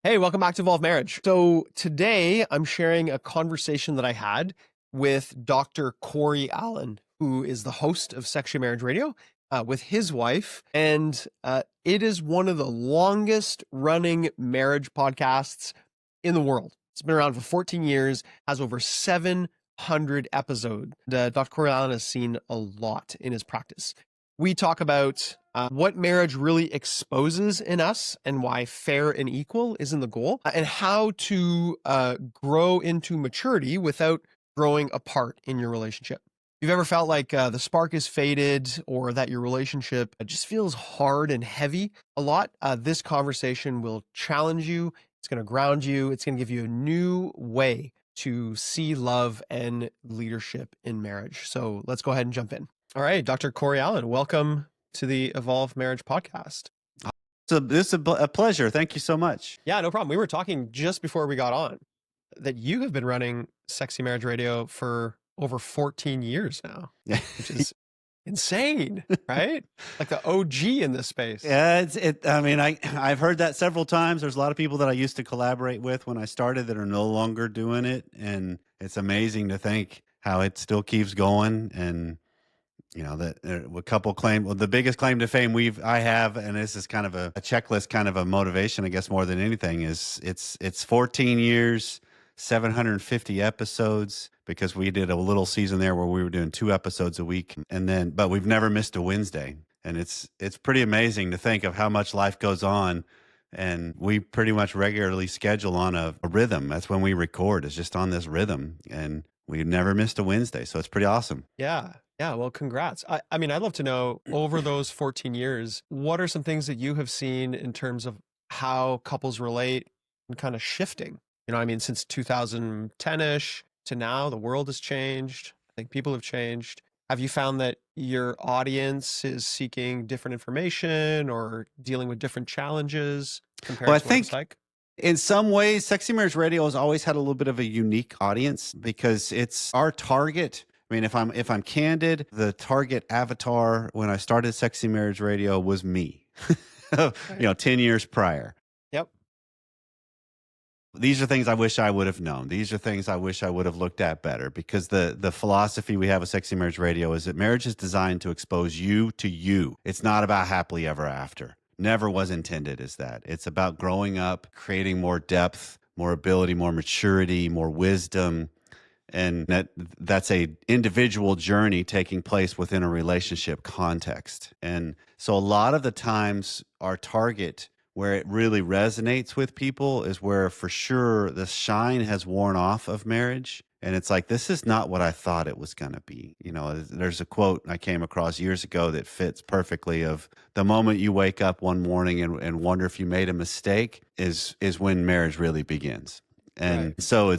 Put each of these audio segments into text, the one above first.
Hey, welcome back to Evolve Marriage. So today I'm sharing a conversation that I had with Dr. Corey Allen, who is the host of Sexual Marriage Radio, with his wife. And it is one of the longest running marriage podcasts in the world. It's been around for 14 years, has over 700 episodes. Dr. Corey Allen has seen a lot in his practice. We talk about what marriage really exposes in us and why fair and equal isn't the goal, and how to grow into maturity without growing apart in your relationship. If you've ever felt like the spark is faded or that your relationship just feels hard and heavy a lot, this conversation will challenge you. It's going to ground you. It's going to give you a new way to see love and leadership in marriage. So let's go ahead and jump in. All right, Dr. Corey Allen, welcome to the Evolve Marriage podcast. So this is a pleasure. Thank you so much. Yeah, no problem. We were talking just before we got on that you have been running Sexy Marriage Radio for over 14 years now, which is insane, right? Like the OG in this space. Yeah, I've heard that several times. There's a lot of people that I used to collaborate with when I started that are no longer doing it, and it's amazing to think how it still keeps going. And you know that a couple claim, well, the biggest claim to fame I have, and this is kind of a checklist, kind of a motivation, I guess, more than anything, is it's 14 years, 750 episodes, because we did a little season there where we were doing 2 episodes a week, but we've never missed a Wednesday, and it's pretty amazing to think of how much life goes on. And we pretty much regularly schedule on a rhythm. That's when we record, is just on this rhythm, and we've never missed a Wednesday. So it's pretty awesome. Yeah. Yeah. Well, congrats. I mean, I'd love to know, over those 14 years, what are some things that you have seen in terms of how couples relate and kind of shifting? You know, I mean, since 2010-ish to now, the world has changed. I think people have changed. Have you found that your audience is seeking different information or dealing with different challenges compared Well, I to what it's think like? in some ways, Sexy Marriage Radio has always had a little bit of a unique audience because it's our target. I mean, if I'm candid, the target avatar when I started Sexy Marriage Radio was me, 10 years prior. Yep. These are things I wish I would have known. These are things I wish I would have looked at better, because the philosophy we have with Sexy Marriage Radio is that marriage is designed to expose you to you. It's not about happily ever after. Never was intended as that. It's about growing up, creating more depth, more ability, more maturity, more wisdom. And that's a individual journey taking place within a relationship context. And so a lot of the times our target, where it really resonates with people, is where for sure the shine has worn off of marriage. And it's like, this is not what I thought it was going to be. You know, there's a quote I came across years ago that fits perfectly: of the moment you wake up one morning and wonder if you made a mistake is when marriage really begins. And Right. so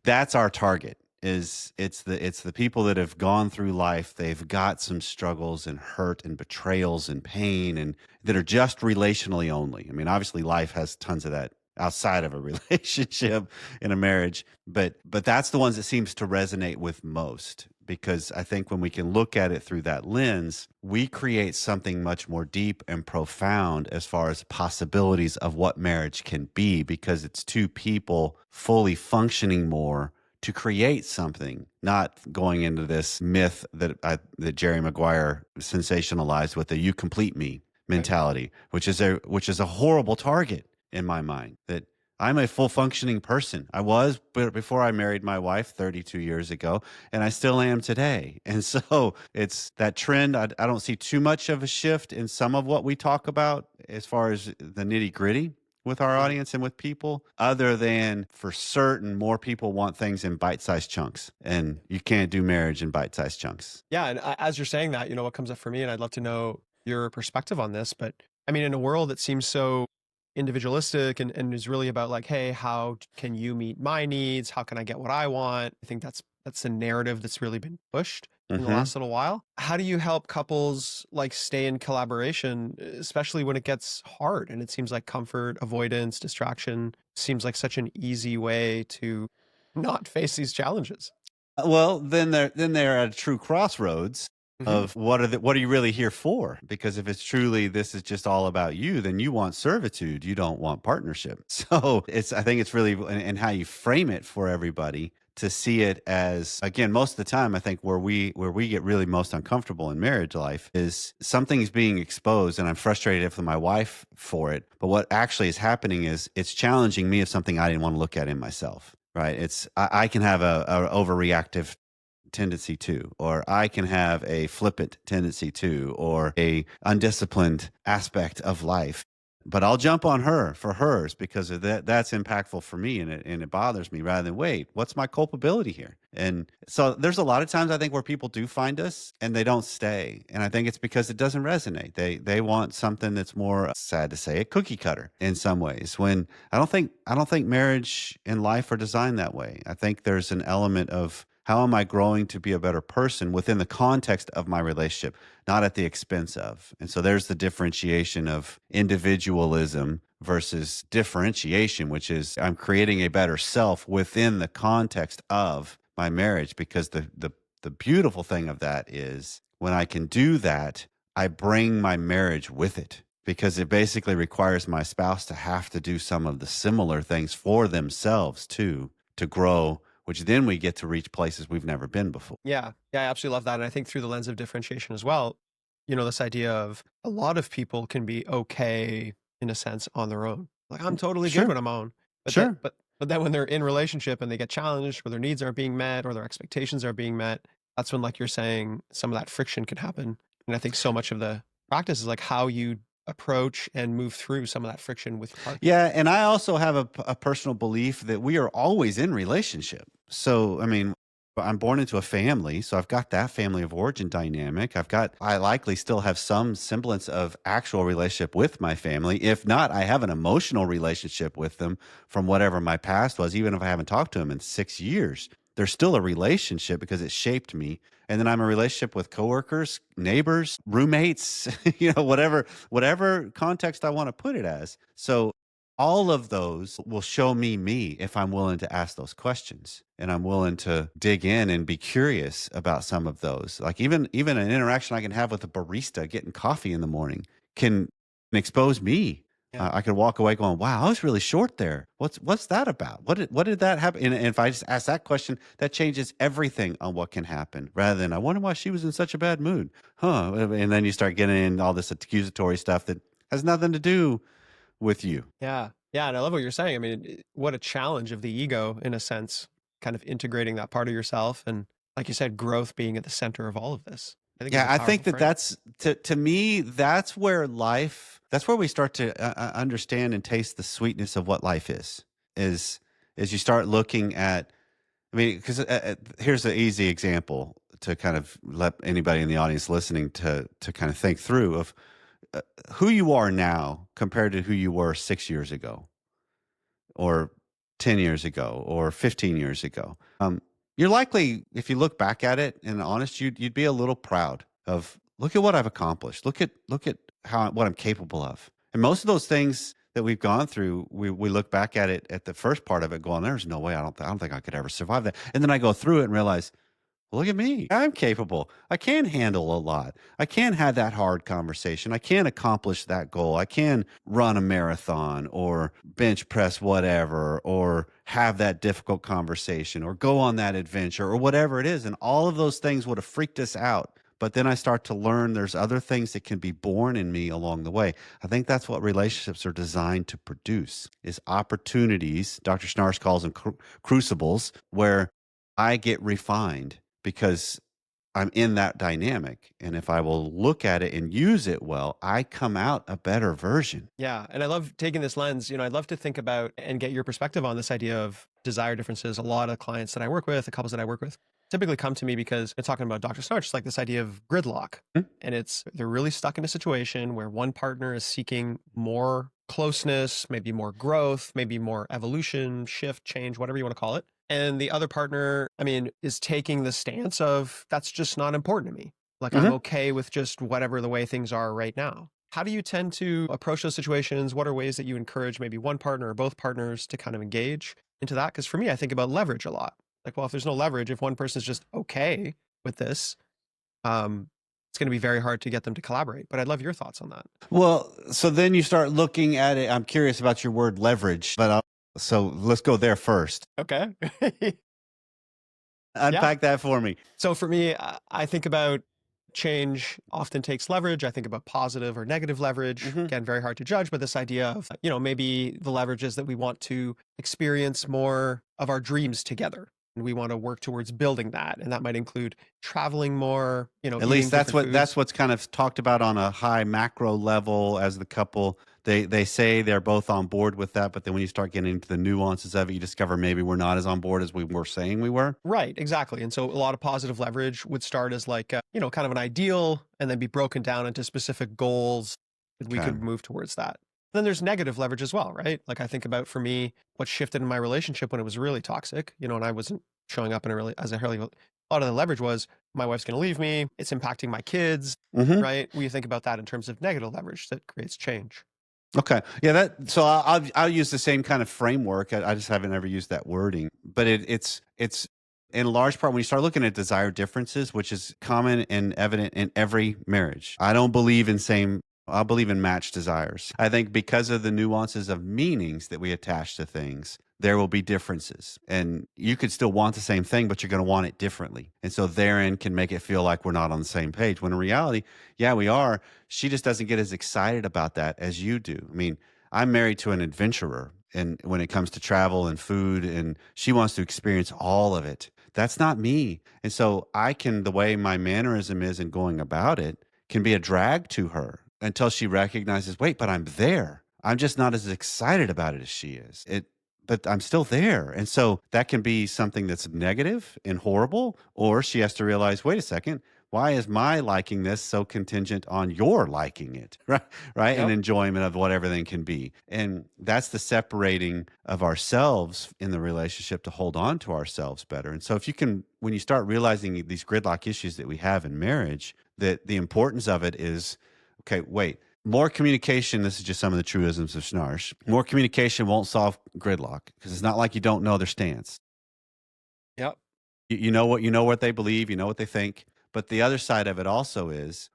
that's our target. It's the people that have gone through life. They've got some struggles and hurt and betrayals and pain, and that are just relationally only. I mean, obviously life has tons of that outside of a relationship in a marriage, but that's the ones that seems to resonate with most, because I think when we can look at it through that lens, we create something much more deep and profound as far as possibilities of what marriage can be, because it's two people fully functioning more to create something, not going into this myth that Jerry Maguire sensationalized with the "you complete me" mentality, which is a horrible target in my mind. That I'm a full functioning person. I was before I married my wife 32 years ago, and I still am today. And so it's that trend. I don't see too much of a shift in some of what we talk about as far as the nitty gritty with our audience and with people, other than for certain more people want things in bite-sized chunks, and you can't do marriage in bite-sized chunks. Yeah. And as you're saying that, you know, what comes up for me, and I'd love to know your perspective on this, but I mean, in a world that seems so individualistic and is really about like, hey, how can you meet my needs? How can I get what I want? I think that's the narrative that's really been pushed in the last little while. How do you help couples like stay in collaboration, especially when it gets hard? And it seems like comfort, avoidance, distraction seems like such an easy way to not face these challenges. Well, then they're at a true crossroads. Hmm. of what are you really here for? Because if it's truly this is just all about you, then you want servitude, you don't want partnership. So I think it's really and how you frame it for everybody to see it as, again, most of the time I think where we get really most uncomfortable in marriage life is something's being exposed and I'm frustrated with my wife for it. But what actually is happening is it's challenging me of something I didn't want to look at in myself. Right. I can have a overreactive tendency to, or I can have a flippant tendency to, or a undisciplined aspect of life. But I'll jump on her for hers because of that. That's impactful for me, and it bothers me. Rather than wait, what's my culpability here? And so there's a lot of times I think where people do find us and they don't stay, and I think it's because it doesn't resonate. They want something that's more, sad to say, a cookie cutter in some ways. When I don't think marriage and life are designed that way. I think there's an element of how am I growing to be a better person within the context of my relationship, not at the expense of? And so there's the differentiation of individualism versus differentiation, which is I'm creating a better self within the context of my marriage. Because the beautiful thing of that is when I can do that, I bring my marriage with it. Because it basically requires my spouse to have to do some of the similar things for themselves too, to grow, which then we get to reach places we've never been before. Yeah. Yeah, I absolutely love that. And I think through the lens of differentiation as well, this idea of a lot of people can be okay in a sense on their own. Like I'm totally good Sure. when I'm on. But that Sure. but then when they're in relationship and they get challenged or their needs aren't being met or their expectations aren't being met, that's when, like you're saying, some of that friction can happen. And I think so much of the practice is like how you approach and move through some of that friction with your partner. Yeah, and I also have a personal belief that we are always in relationship. So, I mean, I'm born into a family, so I've got that family of origin dynamic. I likely still have some semblance of actual relationship with my family. If not, I have an emotional relationship with them from whatever my past was, even if I haven't talked to them in 6 years. There's still a relationship because it shaped me. And then I'm a relationship with coworkers, neighbors, roommates, whatever context I want to put it as. So all of those will show me if I'm willing to ask those questions and I'm willing to dig in and be curious about some of those. Like even an interaction I can have with a barista getting coffee in the morning can expose me. Yeah. I could walk away going, "Wow, I was really short there. What's that about? What did that happen?" And if I just ask that question, that changes everything on what can happen. Rather than, "I wonder why she was in such a bad mood, huh?" And then you start getting in all this accusatory stuff that has nothing to do with you. Yeah. Yeah. And I love what you're saying. I mean, what a challenge of the ego, in a sense, kind of integrating that part of yourself. And like you said, growth being at the center of all of this, I think is Yeah, a I think powerful that frame. that's to me that's where we start to understand and taste the sweetness of what life is you start looking at. I mean, because here's an easy example to kind of let anybody in the audience listening to kind of think through of uh, who you are now compared to who you were 6 years ago, or 10 years ago, or 15 years ago. You're likely, if you look back at it and honest, you'd be a little proud of, look at what I've accomplished. Look at what I'm capable of. And most of those things that we've gone through, we look back at it at the first part of it going, there's no way, I don't think I could ever survive that. And then I go through it and realize, look at me. I'm capable. I can handle a lot. I can have that hard conversation. I can accomplish that goal. I can run a marathon or bench press whatever, or have that difficult conversation or go on that adventure or whatever it is. And all of those things would have freaked us out. But then I start to learn there's other things that can be born in me along the way. I think that's what relationships are designed to produce, is opportunities. Dr. Schnarch calls them crucibles, where I get refined because I'm in that dynamic. And if I will look at it and use it well, I come out a better version. Yeah. And I love taking this lens. I'd love to think about and get your perspective on this idea of desire differences. A lot of clients that I work with, the couples that I work with, typically come to me because they're talking about Dr. Snarch, it's like this idea of gridlock. Hmm? And they're really stuck in a situation where one partner is seeking more closeness, maybe more growth, maybe more evolution, shift, change, whatever you want to call it. And the other partner, I mean, is taking the stance of that's just not important to me. Like I'm Mhm. okay with just whatever the way things are right now. How do you tend to approach those situations? What are ways that you encourage maybe one partner or both partners to kind of engage into that? Because for me, I think about leverage a lot. Like, well, if there's no leverage, if one person is just okay with this, it's going to be very hard to get them to collaborate. But I'd love your thoughts on that. Well, so then you start looking at it. I'm curious about your word leverage, but so let's go there first. Okay. Yeah. Unpack that for me. So for me, I think about change often takes leverage. I think about positive or negative leverage. Mhm. Again, very hard to judge, but this idea of, maybe the leverage is that we want to experience more of our dreams together. And we want to work towards building that. And that might include traveling more, At eating least that's different foods. what's kind of talked about on a high macro level as the couple. They say they're both on board with that, but then when you start getting into the nuances of it, you discover maybe we're not as on board as we were saying we were. Right, exactly. And so a lot of positive leverage would start as like, kind of an ideal and then be broken down into specific goals that we Okay. could move towards that. Then there's negative leverage as well, right? Like I think about for me, what shifted in my relationship when it was really toxic, and I wasn't showing up in a really, as a really, a lot of the leverage was my wife's going to leave me. It's impacting my kids, Mm-hmm. right? We think about that in terms of negative leverage that creates change. Okay. Yeah. So I'll use the same kind of framework. I just haven't ever used that wording, but it's in large part when you start looking at desire differences, which is common and evident in every marriage. I believe in matched desires. I think because of the nuances of meanings that we attach to things, there will be differences. And you could still want the same thing, but you're going to want it differently. And so therein can make it feel like we're not on the same page. When in reality, yeah, we are. She just doesn't get as excited about that as you do. I mean, I'm married to an adventurer. And when it comes to travel and food, and she wants to experience all of it. That's not me. And so the way my mannerism is in going about it can be a drag to her until she recognizes, wait, but I'm there. I'm just not as excited about it as she is. But I'm still there. And so that can be something that's negative and horrible, or she has to realize, wait a second, why is my liking this so contingent on your liking it? Right. Right. And Yep. enjoyment of what everything can be. And that's the separating of ourselves in the relationship to hold on to ourselves better. And so when you start realizing these gridlock issues that we have in marriage, that the importance of it is, okay, wait, more communication. This is just some of the truisms of Schnarch. More communication won't solve gridlock because it's not like you don't know their stance. Yep. You know what they believe, you know what they think. But the other side of it also is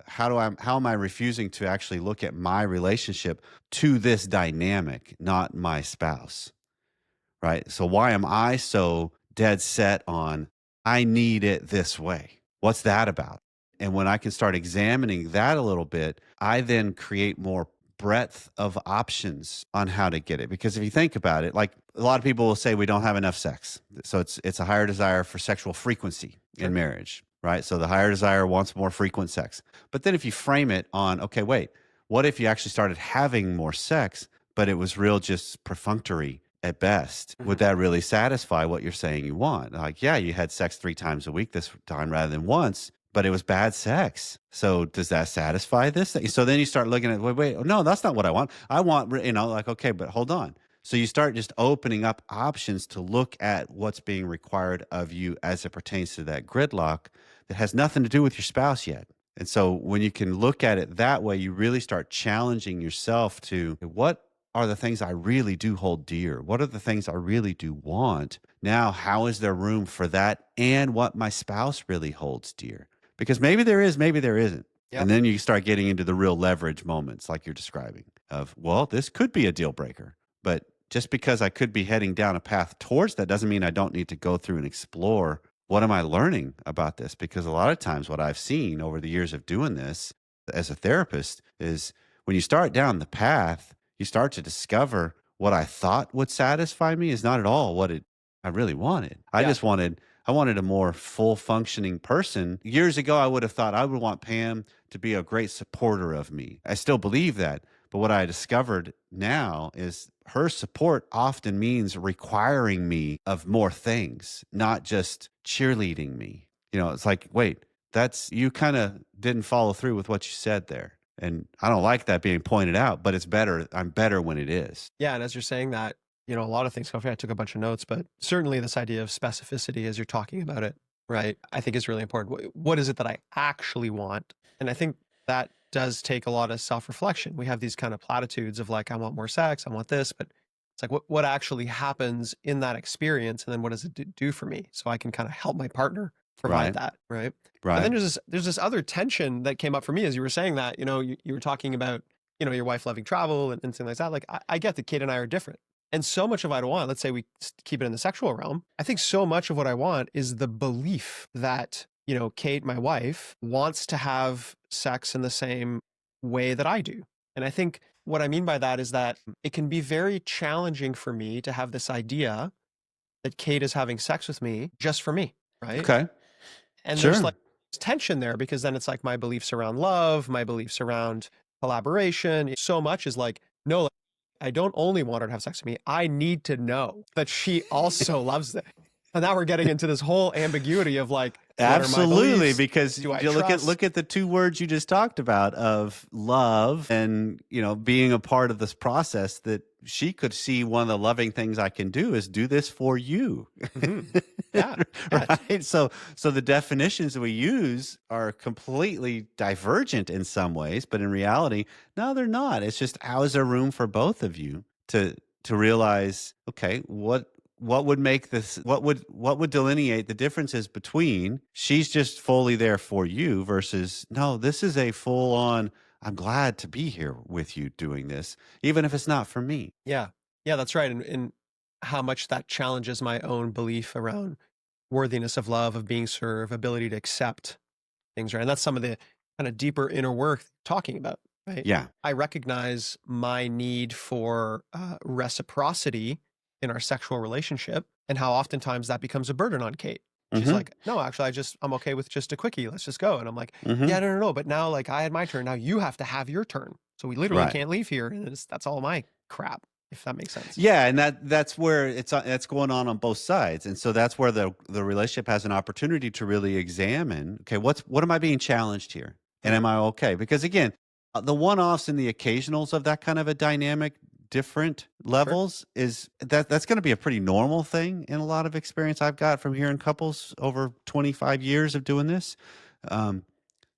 how am I refusing to actually look at my relationship to this dynamic, not my spouse, right? So why am I so dead set on I need it this way? What's that about? And when I can start examining that a little bit, I then create more breadth of options on how to get it. Because if you think about it, like a lot of people will say we don't have enough sex. So it's a higher desire for sexual frequency Sure. in marriage, right? So the higher desire wants more frequent sex. But then if you frame it on, okay, wait, what if you actually started having more sex, but it was real just perfunctory at best? Would that really satisfy what you're saying you want? Like, yeah, you had sex 3 times a week this time rather than once, but it was bad sex. So does that satisfy this thing? So then you start looking at, wait, no, that's not what I want. I want, like, okay, but hold on. So you start just opening up options to look at what's being required of you as it pertains to that gridlock that has nothing to do with your spouse yet. And so when you can look at it that way, you really start challenging yourself to what are the things I really do hold dear? What are the things I really do want? Now, how is there room for that and what my spouse really holds dear? Because maybe there is, maybe there isn't. Yep. And then you start getting into the real leverage moments like you're describing of, well, this could be a deal breaker. But just because I could be heading down a path towards that doesn't mean I don't need to go through and explore what am I learning about this? Because a lot of times what I've seen over the years of doing this as a therapist is when you start down the path, you start to discover what I thought would satisfy me is not at all what I really wanted. Yeah. I wanted a more full functioning person. Years ago, I would have thought I would want Pam to be a great supporter of me. I still believe that. But what I discovered now is her support often means requiring me of more things, not just cheerleading me. It's like, wait, you kind of didn't follow through with what you said there. And I don't like that being pointed out, but it's better. I'm better when it is. Yeah. And as you're saying that, a lot of things go. I took a bunch of notes, but certainly this idea of specificity as you're talking about it, right, I think is really important. What is it that I actually want? And I think that does take a lot of self-reflection. We have these kind of platitudes of like, I want more sex, I want this, but it's like, what actually happens in that experience? And then what does it do for me? So I can kind of help my partner provide Right. that, right? But then Right. there's this other tension that came up for me as you were saying that, you were talking about, your wife loving travel and things like that. Like I get that Kate and I are different. And so much of what I want, let's say we keep it in the sexual realm, I think so much of what I want is the belief that, Kate, my wife, wants to have sex in the same way that I do. And I think what I mean by that is that it can be very challenging for me to have this idea that Kate is having sex with me just for me, right? Okay. And there's Sure. like tension there because then it's like my beliefs around love, my beliefs around collaboration. So much is like, no, like, I don't only want her to have sex with me. I need to know that she also loves it. And now we're getting into this whole ambiguity of like, what are my Absolutely, beliefs? because Do I you look trust? at the two words you just talked about of love and being a part of this process. That she could see one of the loving things I can do is do this for you, Mhm. Yeah. Yeah. right? So the definitions that we use are completely divergent in some ways, but in reality, no, they're not. It's just, how is there room for both of you to realize, okay, what would make this, what would delineate the differences between she's just fully there for you versus, no, this is a full on, I'm glad to be here with you doing this, even if it's not for me. Yeah. Yeah, that's right. And how much that challenges my own belief around worthiness of love, of being served, ability to accept things, right? And that's some of the kind of deeper inner work talking about, right? Yeah. I recognize my need for reciprocity in our sexual relationship and how oftentimes that becomes a burden on Kate. She's Mm-hmm. like, no, actually, I'm okay with just a quickie. Let's just go. And I'm like, Mm-hmm. yeah, no, no, no. But now, like, I had my turn. Now you have to have your turn. So we literally Right. can't leave here. And that's all my crap, if that makes sense. Yeah, and that's where it's going on both sides, and so that's where the relationship has an opportunity to really examine. Okay, what am I being challenged here, and Yeah. am I okay? Because again, the one-offs and the occasionals of that kind of a dynamic, different Sure. levels, is that's going to be a pretty normal thing in a lot of experience I've got from hearing couples over 25 years of doing this. Um,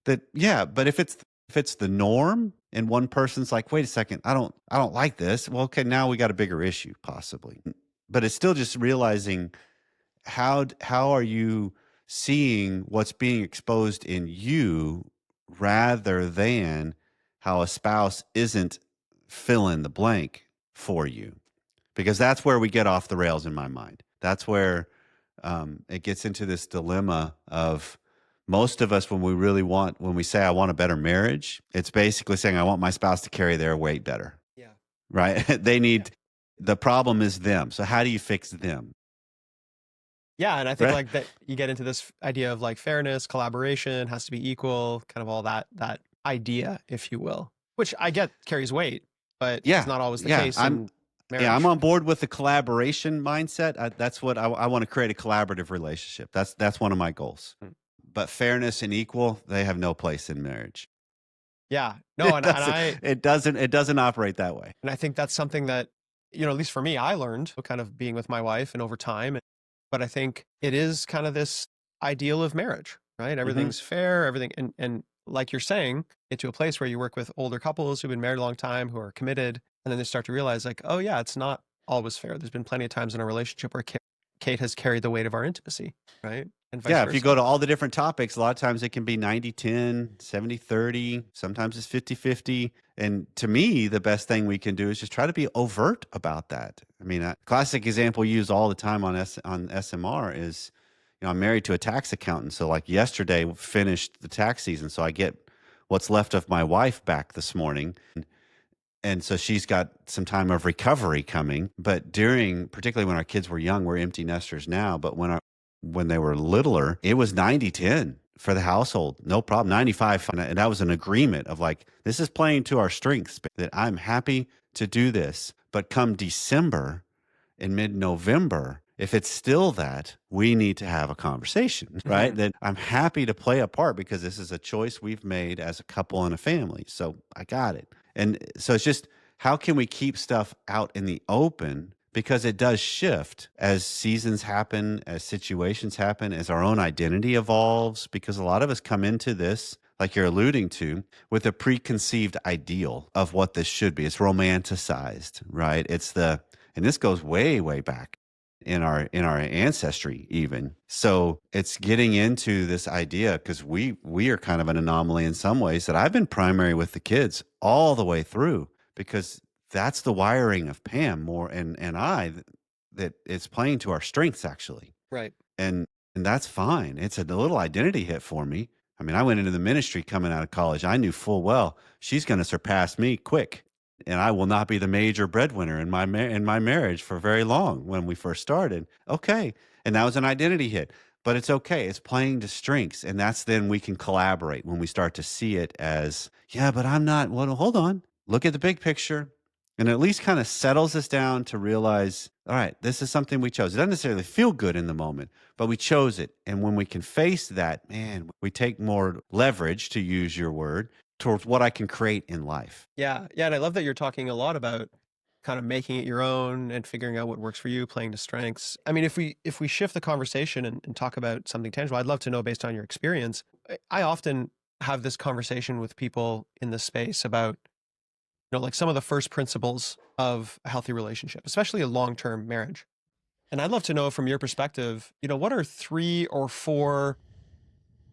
that yeah, but if it's the norm and one person's like, wait a second, I don't like this. Well, okay, now we got a bigger issue possibly. But it's still just realizing, how are you seeing what's being exposed in you rather than how a spouse isn't fill in the blank for you, because that's where we get off the rails in my mind. That's where it gets into this dilemma of, most of us, when we say I want a better marriage, it's basically saying I want my spouse to carry their weight better, Yeah. right? Yeah. The problem is them. So how do you fix them? Yeah, and I think Right? like that you get into this idea of like fairness, collaboration has to be equal, kind of all that idea, if you will, which I get carries weight, but it's Yeah. not always the Yeah. case in I'm marriage. on board with the collaboration mindset. That's what I want to create, a collaborative relationship. That's one of my goals. Mm. But fairness and equal, they have no place in marriage. Yeah, no, It doesn't operate that way. and I think that's something that, at least for me, I learned kind of being with my wife and over time. But I think it is kind of this ideal of marriage, right? Hmm. Everything's fair, everything, and like you're saying, get to a place where you work with older couples who've been married a long time, who are committed, and then they start to realize, like, oh yeah, it's not always fair. There's been plenty of times in a relationship where Kate has carried the weight of our intimacy, right? And vice Yeah, if you go versa. to all the different topics, a lot of times it can be 90-10, 70-30. Sometimes it's 50-50. And to me, the best thing we can do is just try to be overt about that. I mean, a classic example used all the time on SMR is, I'm married to a tax accountant. So like yesterday finished the tax season. So I get what's left of my wife back this morning. And so she's got some time of recovery coming. But particularly when our kids were young, we're empty nesters now, but when they were littler, it was 90-10 for the household. No problem. 95. And that was an agreement of like, this is playing to our strengths, that I'm happy to do this. But come December, in mid-November, if it's still that, we need to have a conversation, right? Mhm. That I'm happy to play a part because this is a choice we've made as a couple and a family. So I got it. And so it's just, how can we keep stuff out in the open? Because it does shift as seasons happen, as situations happen, as our own identity evolves. Because a lot of us come into this, like you're alluding to, with a preconceived ideal of what this should be. It's romanticized, right? And this goes way, way back. in our ancestry even. So it's getting into this idea, because we are kind of an anomaly in some ways, that I've been primary with the kids all the way through, because that's the wiring of Pam more and I, that it's playing to our strengths actually. Right. And that's fine. It's a little identity hit for me. I mean, I went into the ministry coming out of college. I knew full well she's going to surpass me quick, and I will not be the major breadwinner in my marriage for very long when we first started. Okay, and that was an identity hit, but it's okay. It's playing to strengths, and that's then we can collaborate when we start to see it as, yeah, but I'm not. Well, hold on. Look at the big picture. And it at least kind of settles us down to realize, all right, this is something we chose. It doesn't necessarily feel good in the moment, but we chose it. And when we can face that, man, we take more leverage, to use your word, towards what I can create in life. Yeah. Yeah. And I love that you're talking a lot about kind of making it your own and figuring out what works for you, playing to strengths. I mean, if we shift the conversation and talk about something tangible, I'd love to know, based on your experience. I often have this conversation with people in this space about, like some of the first principles of a healthy relationship, especially a long-term marriage. And I'd love to know from your perspective, what are 3 or 4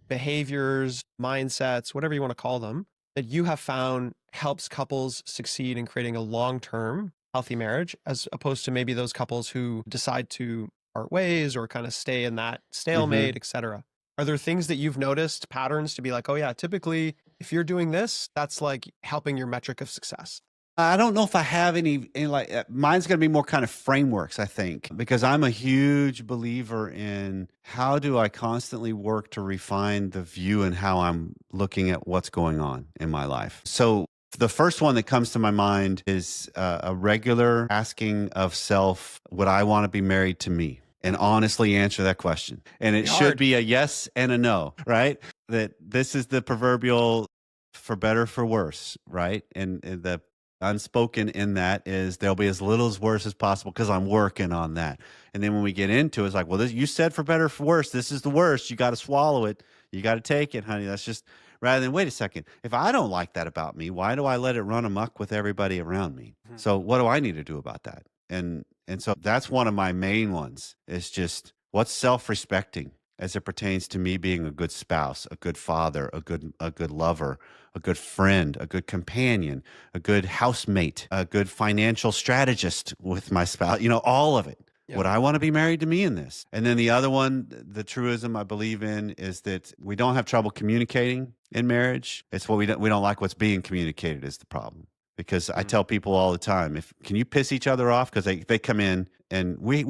behaviors, mindsets, whatever you want to call them, that you have found helps couples succeed in creating a long-term healthy marriage, as opposed to maybe those couples who decide to part ways or kind of stay in that stalemate, etc. Are there things that you've noticed, patterns to be like, oh yeah, typically if you're doing this, that's like helping your metric of success? I don't know if I have any like mine's going to be more kind of frameworks, I think, because I'm a huge believer in how do I constantly work to refine the view and how I'm looking at what's going on in my life. So the first one that comes to my mind is a regular asking of self, would I want to be married to me? And honestly answer that question. And it should be a yes and a no, right? That this is the proverbial for better, for worse, right? And the unspoken in that is there'll be as little as worse as possible because I'm working on that. And then when we get into it, it's like, well, this, you said for better, for worse. This is the worst. You got to swallow it. You got to take it, honey. That's just, rather than, wait a second. If I don't like that about me, why do I let it run amok with everybody around me? So what do I need to do about that? And so that's one of my main ones, is just what's self-respecting as it pertains to me being a good spouse, a good father, a good lover, a good friend, a good companion, a good housemate, a good financial strategist with my spouse, all of it. Yeah. Would I want to be married to me in this? And then the other one, the truism I believe in, is that we don't have trouble communicating in marriage. It's what we don't like what's being communicated is the problem. Because I tell people all the time, can you piss each other off? Because they come in and we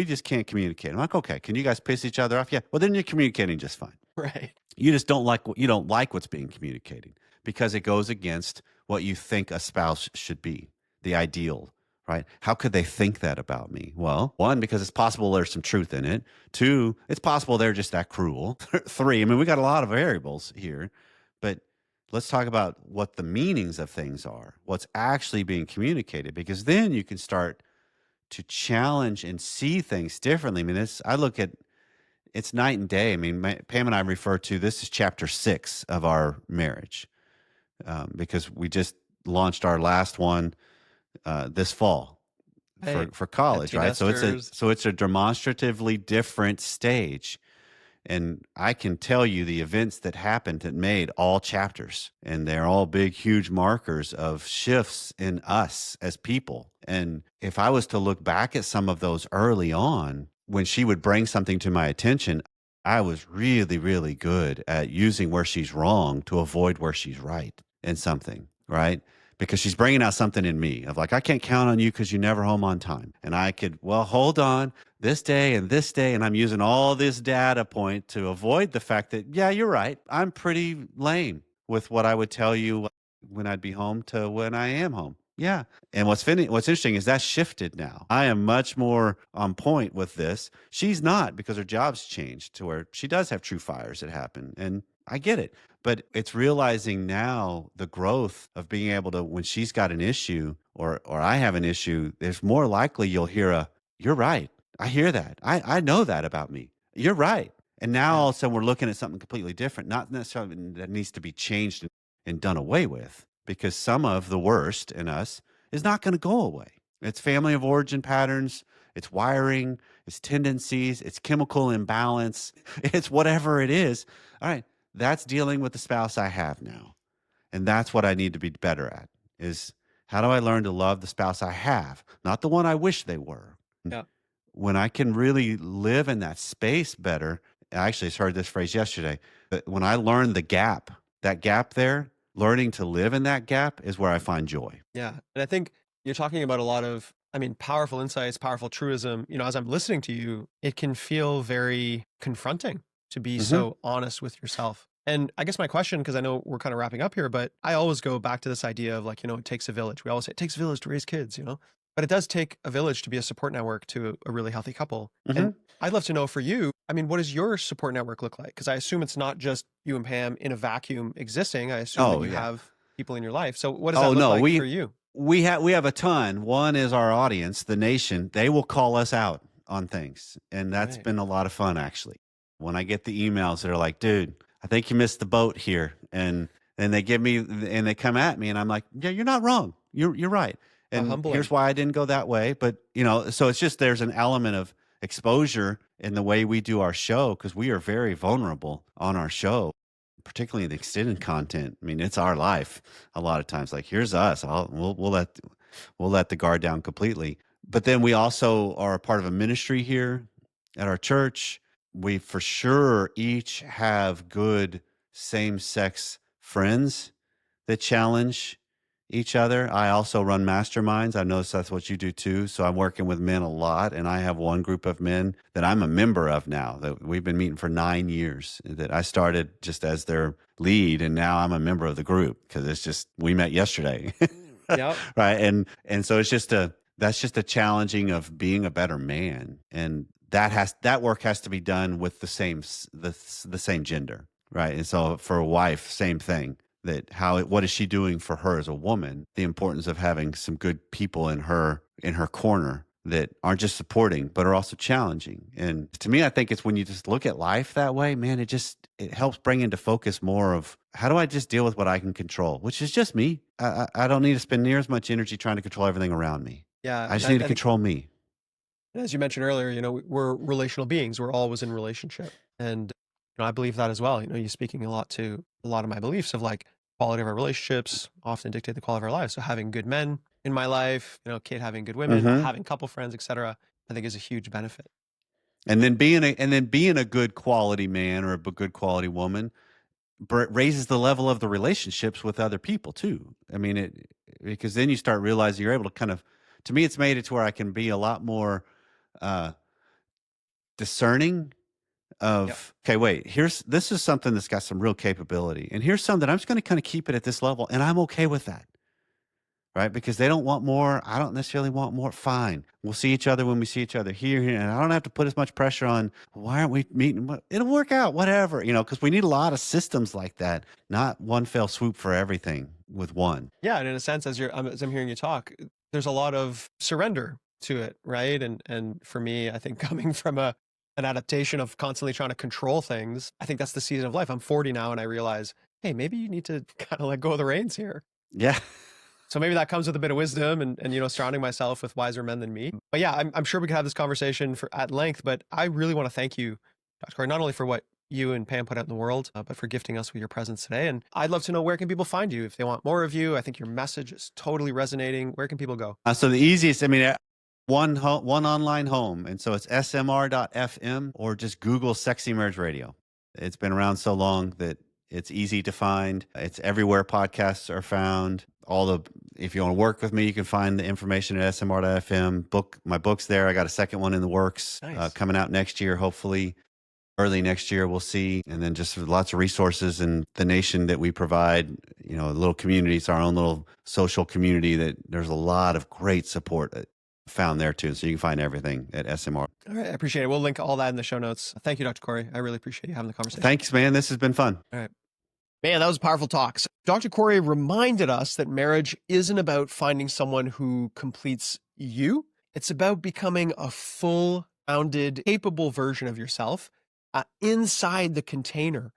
just can't communicate. I'm like, okay, can you guys piss each other off? Yeah. Well, then you're communicating just fine. Right. You just don't like what's being communicated because it goes against what you think a spouse should be, the ideal, right? How could they think that about me? Well, 1, because it's possible there's some truth in it. 2, it's possible they're just that cruel. 3, I mean, we got a lot of variables here, but let's talk about what the meanings of things are, what's actually being communicated, because then you can start to challenge and see things differently. I mean, I look at it's night and day. I mean, Pam and I refer to this as chapter 6 of our marriage, because we just launched our last one this fall for college, right? So it's a demonstratively different stage. And I can tell you the events that happened that made all chapters, and they're all big, huge markers of shifts in us as people. And if I was to look back at some of those early on, when she would bring something to my attention, I was really, really good at using where she's wrong to avoid where she's right in something, right? Because she's bringing out something in me of like, I can't count on you because you're never home on time. And I could, well, hold on, this day, and I'm using all this data point to avoid the fact that, yeah, you're right. I'm pretty lame with what I would tell you when I'd be home to when I am home. Yeah. And what's interesting is that shifted now. I am much more on point with this. She's not, because her job's changed to where she does have true fires that happen. And I get it. But it's realizing now the growth of being able to, when she's got an issue or I have an issue, there's more likely you'll hear you're right. I hear that. I know that about me. You're right. And now all of a sudden we're looking at something completely different, not necessarily that needs to be changed and done away with, because some of the worst in us is not going to go away. It's family of origin patterns, it's wiring, it's tendencies, it's chemical imbalance, it's whatever it is. All right, that's dealing with the spouse I have now. And that's what I need to be better at is how do I learn to love the spouse I have, not the one I wish they were. Yeah. When I can really live in that space better, I actually just heard this phrase yesterday, that when I learn the gap, that gap there, learning to live in that gap is where I find joy. Yeah. And I think you're talking about a lot of, powerful insights, powerful truism. As I'm listening to you, it can feel very confronting to be Hmm. so honest with yourself. And I guess my question, because I know we're kind of wrapping up here, but I always go back to this idea of like, it takes a village. We always say it takes a village to raise kids. But it does take a village to be a support network to a really healthy couple. And Hmm. I'd love to know for you, what does your support network look like? Because I assume it's not just you and Pam in a vacuum existing. I assume that Oh you yeah. have people in your life. So what does that Oh look no, like for you? we have a ton. One is our audience, the nation. They will call us out on things, and that's Right. been a lot of fun actually. When I get the emails that are like, "Dude, I think you missed the boat here," and they come at me, and I'm like, "Yeah, you're not wrong. You're right. How And here's humbling. why I didn't go that way." But so it's just there's an element of exposure in the way we do our show because we are very vulnerable on our show, particularly in the extended content. I mean, it's our life a lot of times. Like, here's us. We'll let the guard down completely. But then we also are a part of a ministry here at our church. We for sure each have good same sex friends that challenge each other. I also run masterminds. I noticed that's what you do too. So I'm working with men a lot, and I have one group of men that I'm a member of now that we've been meeting for 9 years. That I started just as their lead, and now I'm a member of the group because it's just we met yesterday, Yep. right? And so it's just that's just a challenging of being a better man, and that work has to be done with the same gender, right? And so for a wife, same thing that what is she doing for her as a woman, the importance of having some good people in her corner that aren't just supporting but are also challenging. And to me, I think it's when you just look at life that way, man, it helps bring into focus more of how do I just deal with what I can control, which is just me. I don't need to spend near as much energy trying to control everything around me. Yeah. I And just I need to think, control me. as you mentioned earlier, we're relational beings. We're always in relationship. And, I believe that as well. You're speaking a lot to a lot of my beliefs of like quality of our relationships often dictate the quality of our lives. So having good men in my life, Kate having good women, Hmm. having couple friends, etc., I think is a huge benefit. And then being a good quality man or a good quality woman raises the level of the relationships with other people too. I mean, because then you start realizing you're able to kind of, to me, it's made it to where I can be a lot more uh, discerning Yep. of, okay, wait, this is something that's got some real capability. And here's something I'm just going to kind of keep it at this level. And I'm okay with that. Right. Because they don't want more. I don't necessarily want more. Fine. We'll see each other when we see each other here. And I don't have to put as much pressure on, why aren't we meeting? It'll work out, whatever, because we need a lot of systems like that, not one fell swoop for everything with one. Yeah. And in a sense, as I'm hearing you talk, there's a lot of surrender to it. Right. And for me, I think coming from an adaptation of constantly trying to control things, I think that's the season of life. I'm 40 now and I realize, hey, maybe you need to kind of let go of the reins here. Yeah. So maybe that comes with a bit of wisdom and surrounding myself with wiser men than me. But yeah, I'm sure we could have this conversation at length, but I really want to thank you, Dr. Corey, not only for what you and Pam put out in the world, but for gifting us with your presence today. And I'd love to know, where can people find you if they want more of you? I think your message is totally resonating. Where can people go? So the easiest, I mean, one online home. And so it's smr.fm or just Google Sexy Marriage Radio. It's been around so long that it's easy to find. It's everywhere podcasts are found. If you want to work with me, you can find the information at smr.fm. My book's there. I got a second one in the works, Nice. coming out next year, hopefully early next year. We'll see. And then just lots of resources in the nation that we provide. A little community. It's our own little social community that there's a lot of great support found there too. So you can find everything at SMR. All right. I appreciate it. We'll link all that in the show notes. Thank you, Dr. Corey. I really appreciate you having the conversation. Thanks, man. This has been fun. All right. Man, that was powerful talks. Dr. Corey reminded us that marriage isn't about finding someone who completes you. It's about becoming a full-rounded, capable version of yourself inside the container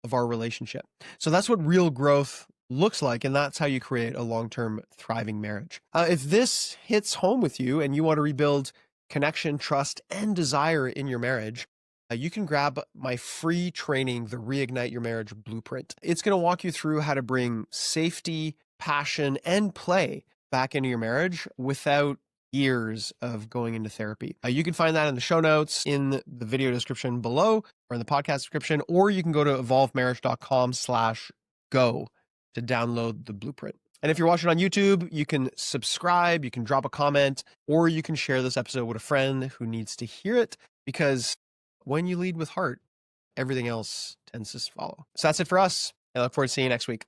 of our relationship. So that's what real growth looks like, and that's how you create a long-term thriving marriage. If this hits home with you and you want to rebuild connection, trust, and desire in your marriage, you can grab my free training, the Reignite Your Marriage Blueprint. It's going to walk you through how to bring safety, passion, and play back into your marriage without years of going into therapy. You can find that in the show notes, in the video description below, or in the podcast description, or you can go to evolvemarriage.com/go to download the blueprint. And if you're watching on YouTube, you can subscribe, you can drop a comment, or you can share this episode with a friend who needs to hear it, because when you lead with heart, everything else tends to follow. So that's it for us. I look forward to seeing you next week.